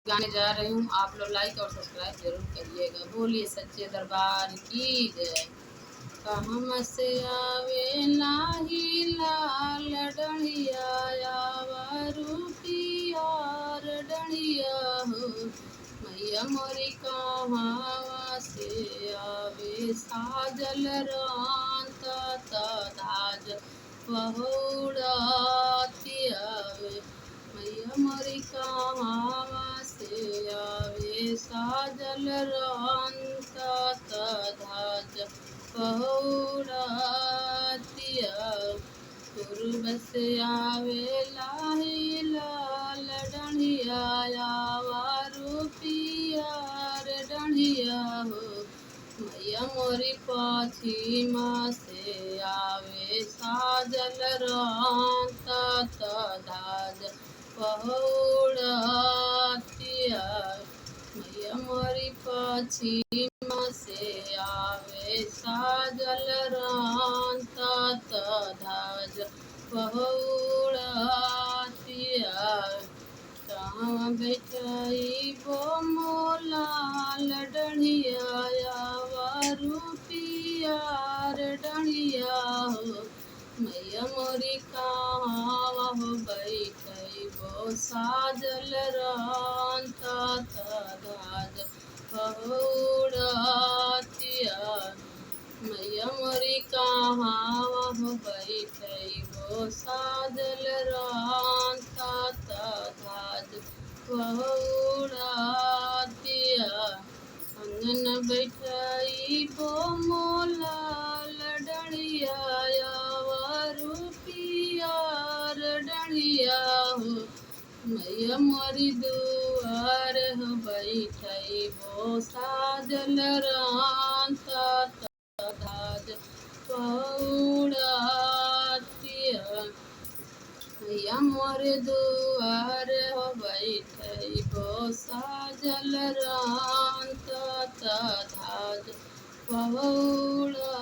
गाने जा रही हूँ, आप लोग लाइक और सब्सक्राइब जरूर करिएगा। बोलिए सच्चे दरबार की जय। कहम से आवे नाही लाल डढ़िया रूपियार डढ़िया हो, मैया मोरी कहाँ से आवे साजल रांता ताज बहुड़ाती आवे, मैया मोरी कहाँ से आवे साजल रांता ताज बहुड़ातिया, पूर्व से आवे लाही लाल डढ़िया रूपियार डढ़िया हो, मैया मोरी पश्चिमा से आवे साजल रांता ताज बहुड़ातिया, मैया मोरी पश्चिमा से आवे साजल रांता ताज बहुड़ातिया, कहाँ बैठाई बो मोलाल डढ़िया रूपियार डढ़िया हो, मैया मोरी कहाँ हो बैठई बो साजल रांता ताज बहुड़ातिया, मैया मोरी कहाँ हो बैठई बो साजल रांता ताज बहुड़ातिया, अंगन बैठई बो मोलाल डढ़िया रूपियार डढ़िया हो, मैया मोरी दुआर हो बैठई बो साजल रांता ताज बहुड़ातिया, मैया मोरे दुआर हो बैठई बो साजल रांता ताज बहुड़ातिया।